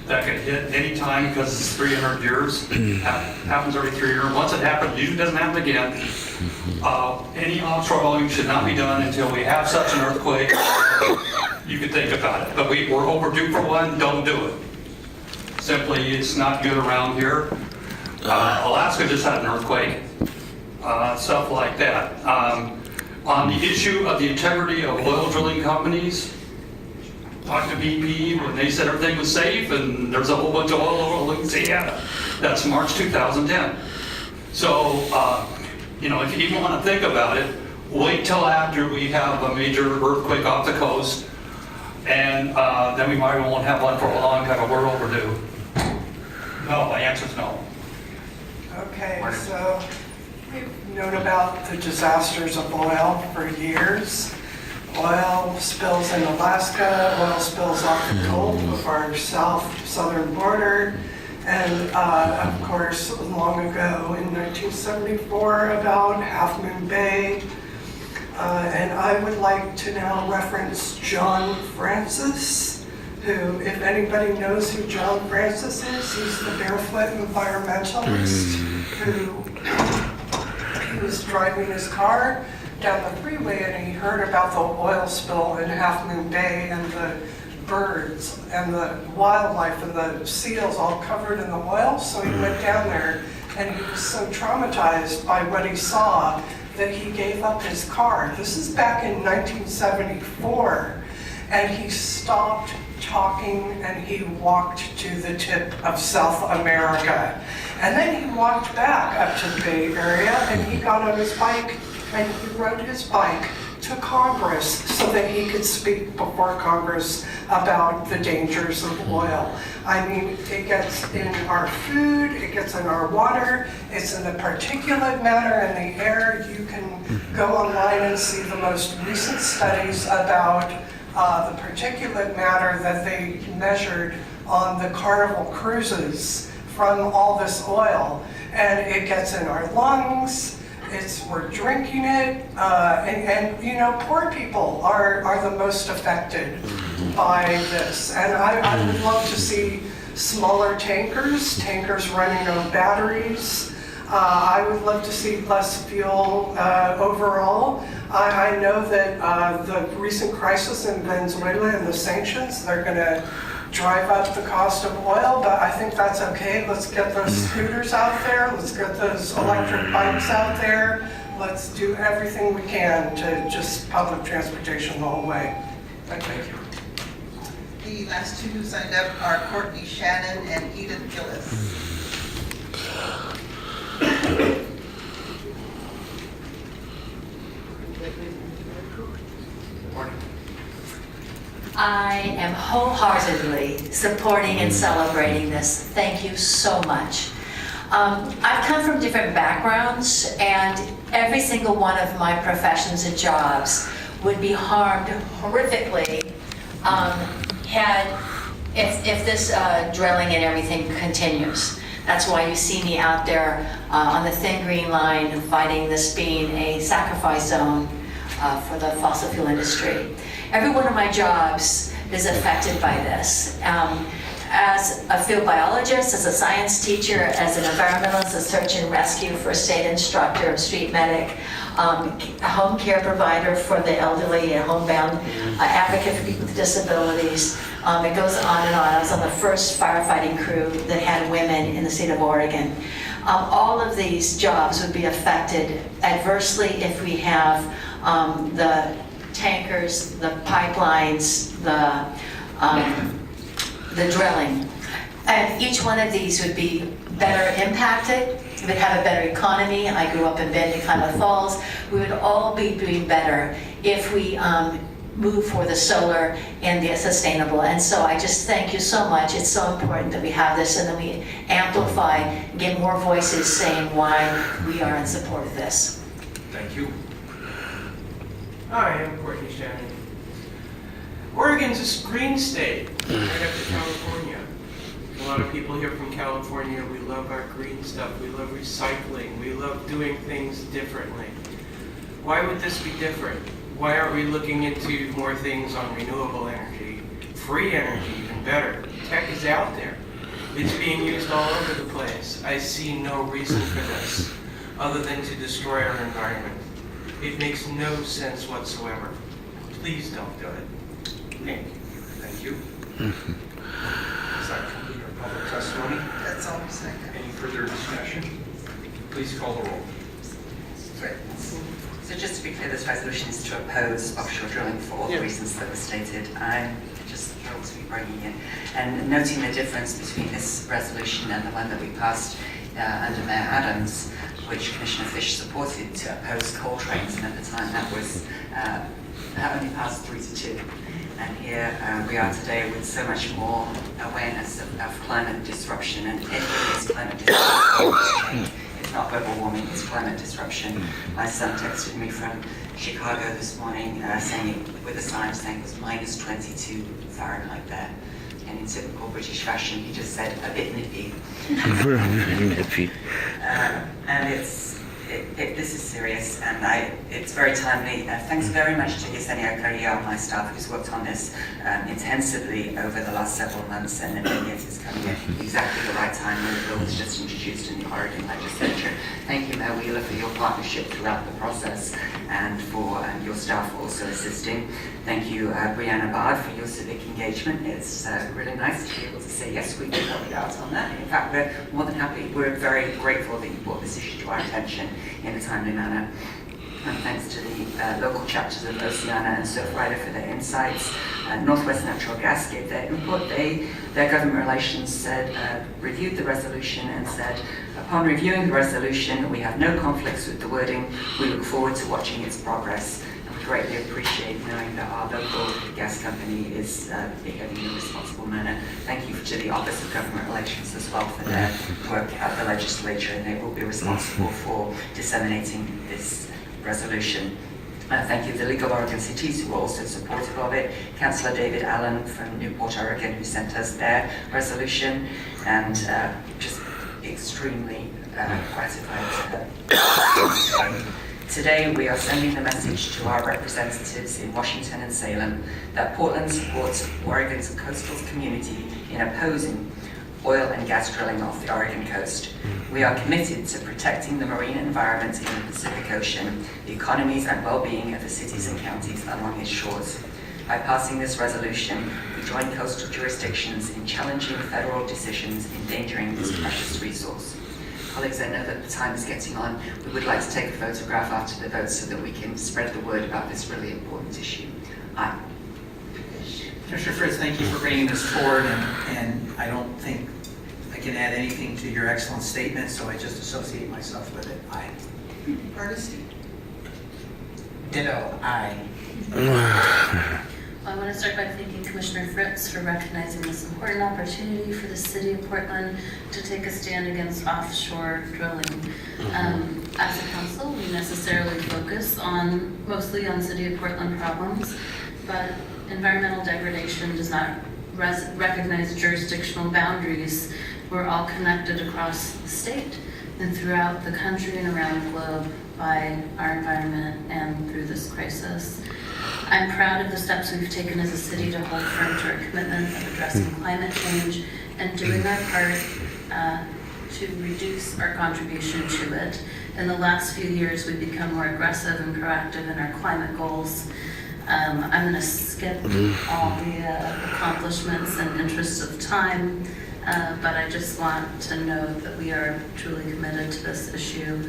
that can hit any time because it's 300 years. Happens every 3 years. Once it happens, it usually doesn't happen again. Any offshore oiling should not be done until we have such an earthquake. You could think about it, but we're overdue for one. Don't do it. Simply, it's not good around here. Alaska just had an earthquake. Stuff like that. On the issue of the integrity of oil drilling companies, talked to BP when they said everything was safe and there's a whole bunch of oil over Louisiana. That's March 2010. So, if you even want to think about it, wait till after we have a major earthquake off the coast, and then we might won't have one for a long time, but we're overdue. No, my answer is no. Okay, so we've known about the disasters of oil for years. Oil spills in Alaska, oil spills off the Gulf of our southern border, and of course, long ago in 1974 about Half Moon Bay. And I would like to now reference John Francis, who, if anybody knows who John Francis is, he's the barefoot environmentalist who he was driving his car down the freeway and he heard about the oil spill in Half Moon Bay and the birds and the wildlife and the seals all covered in the oil. So he went down there and he was so traumatized by what he saw that he gave up his car. This is back in 1974. And he stopped talking and he walked to the tip of South America. And then he walked back up to the Bay Area and he got on his bike and he rode his bike to Congress so that he could speak before Congress about the dangers of oil. I mean, it gets in our food, it gets in our water, it's in the particulate matter in the air. You can go online and see the most recent studies about the particulate matter that they measured on the Carnival cruises from all this oil. And it gets in our lungs. We're drinking it, and poor people are the most affected by this. And I would love to see smaller tankers running on batteries. I would love to see less fuel overall. I know that the recent crisis in Venezuela and the sanctions, they're going to drive up the cost of oil, but I think that's okay. Let's get those scooters out there. Let's get those electric bikes out there. Let's do everything we can to just public transportation the whole way. Thank you. The last two who signed up are Courtney Shannon and Edith Gillis. I am wholeheartedly supporting and celebrating this. Thank you so much. I've come from different backgrounds, and every single one of my professions and jobs would be harmed horrifically if this drilling and everything continues. That's why you see me out there on the thin green line fighting this being a sacrifice zone for the fossil fuel industry. Every one of my jobs is affected by this. As a field biologist, as a science teacher, as an environmentalist, a search and rescue first aid instructor, street medic, a home care provider for the elderly and homebound, advocate for people with disabilities. It goes on and on. I was on the first firefighting crew that had women in the state of Oregon. All of these jobs would be affected adversely if we have the tankers, the pipelines, the drilling. And each one of these would be better impacted. We would have a better economy. I grew up in Bend, Klamath Falls. We would all be doing better if we move for the solar and the sustainable. And so I just thank you so much. It's so important that we have this and that we amplify and get more voices saying why we are in support of this. Thank you. Hi, I'm Courtney Shannon. Oregon's a green state, right after California. A lot of people here from California, we love our green stuff, we love recycling, we love doing things differently. Why would this be different? Why aren't we looking into more things on renewable energy, free energy, even better? Tech is out there. It's being used all over the place. I see no reason for this other than to destroy our environment. It makes no sense whatsoever. Please don't do it. Thank you. Thank you. Does that complete our public testimony? That's all I'm saying. Any further discussion? Please call the roll. So just to be clear, this resolution is to oppose offshore drilling for all the reasons that were stated. I'm just thrilled to be bringing in and noting the difference between this resolution and the one that we passed under Mayor Adams, which Commissioner Fish supported to oppose coal trains, and at the time that was that only passed 3-2. And here we are today with so much more awareness of climate disruption, and anything is climate disruption. It's not global warming, it's climate disruption. My son texted me from Chicago this morning saying, with a sign saying it was -22 Fahrenheit there. And in typical British fashion, he just said, a bit nippy. And this is serious, and it's very timely. Thanks very much to Yesenia Carrillo, my staff, who's worked on this intensively over the last several months, and yet it's coming at exactly the right time when the bill was just introduced in the Oregon legislature. Thank you, Mayor Wheeler, for your partnership throughout the process, and for your staff also assisting. Thank you, Brianna Bard, for your civic engagement. It's really nice to be able to say, yes, we can help you out on that. In fact, we're more than happy. We're very grateful that you brought this issue to our attention in a timely manner. And thanks to the local chapters of Oceana and Surfrider for their insights. Northwest Natural Gas gave their input. Their government relations said, reviewed the resolution and said, upon reviewing the resolution, we have no conflicts with the wording. We look forward to watching its progress. And we greatly appreciate knowing that our local gas company is behaving in a responsible manner. Thank you to the Office of Government Relations as well for their work at the legislature, and they will be responsible for disseminating this resolution. Thank you to the League of Oregon Cities, who are also supportive of it. Councillor David Allen from Newport, Oregon, who sent us their resolution, and just extremely gratified. Today, we are sending the message to our representatives in Washington and Salem that Portland supports Oregon's coastal community in opposing oil and gas drilling off the Oregon coast. We are committed to protecting the marine environment in the Pacific Ocean, the economies and well-being of the cities and counties along its shores. By passing this resolution, we join coastal jurisdictions in challenging federal decisions endangering this precious resource. Colleagues, I know that the time is getting on. We would like to take a photograph after the vote so that we can spread the word about this really important issue. Aye. Commissioner Fritz, thank you for bringing this forward, and I don't think I can add anything to your excellent statement, so I just associate myself with it. Aye. Hardesty? Ditto. Aye. I want to start by thanking Commissioner Fritz for recognizing this important opportunity for the city of Portland to take a stand against offshore drilling. As a council, we necessarily focus mostly on city of Portland problems, but environmental degradation does not recognize jurisdictional boundaries. We're all connected across the state and throughout the country and around the globe by our environment and through this crisis. I'm proud of the steps we've taken as a city to hold firm to our commitment of addressing climate change and doing our part to reduce our contribution to it. In the last few years, we've become more aggressive and proactive in our climate goals. I'm going to skip all the accomplishments and interests of time, but I just want to note that we are truly committed to this issue.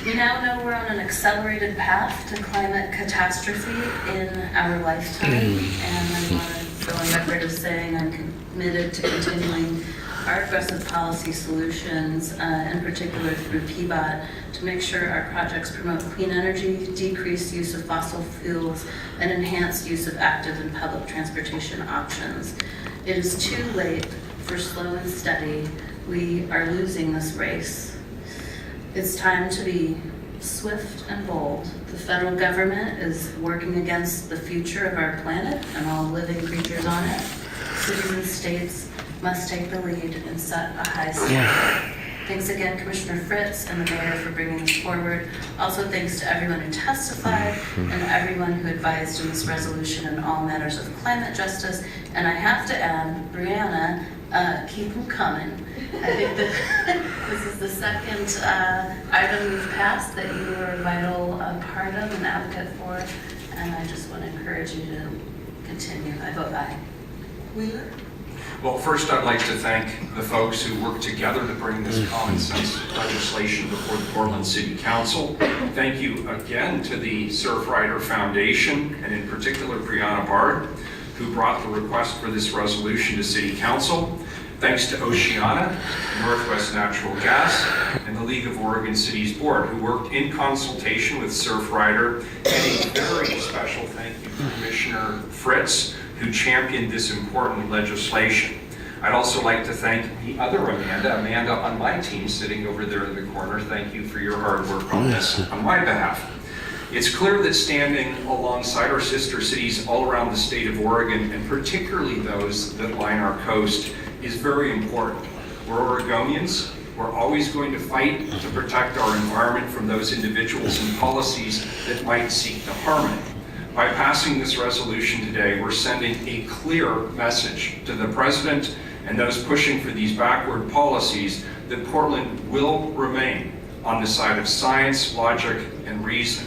We now know we're on an accelerated path to climate catastrophe in our lifetime, and I want to go on record as saying I'm committed to continuing our aggressive policy solutions, in particular through PBOT, to make sure our projects promote clean energy, decreased use of fossil fuels, and enhanced use of active and public transportation options. It is too late for slow and steady. We are losing this race. It's time to be swift and bold. The federal government is working against the future of our planet and all living creatures on it. Cities and states must take the lead and set a high standard. Thanks again, Commissioner Fritz and the mayor for bringing this forward. Also thanks to everyone who testified and everyone who advised in this resolution in all matters of climate justice. And I have to add, Brianna, keep them coming. I think that this is the second item we've passed that you were a vital part of and advocate for, and I just want to encourage you to continue. I vote aye. Wheeler? Well, first I'd like to thank the folks who worked together to bring this common sense legislation before the Portland City Council. Thank you again to the Surfrider Foundation, and in particular Brianna Bard, who brought the request for this resolution to City Council. Thanks to Oceana, Northwest Natural Gas, and the League of Oregon Cities Board, who worked in consultation with Surfrider, and a very special thank you to Commissioner Fritz, who championed this important legislation. I'd also like to thank the other Amanda on my team sitting over there in the corner. Thank you for your hard work on this on my behalf. It's clear that standing alongside our sister cities all around the state of Oregon, and particularly those that line our coast, is very important. We're Oregonians. We're always going to fight to protect our environment from those individuals and policies that might seek to harm it. By passing this resolution today, we're sending a clear message to the President and those pushing for these backward policies that Portland will remain on the side of science, logic, and reason.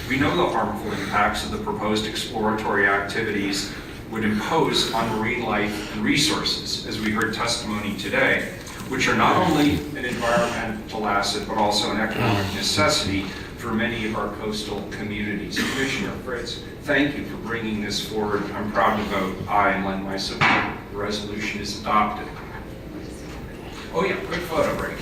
We know the harmful impacts of the proposed exploratory activities would impose on marine life and resources, as we heard testimony today, which are not only an environmental asset, but also an economic necessity for many of our coastal communities. Commissioner Fritz, thank you for bringing this forward. I'm proud to vote aye and lend my support. The resolution is adopted. Oh yeah, quick photo break.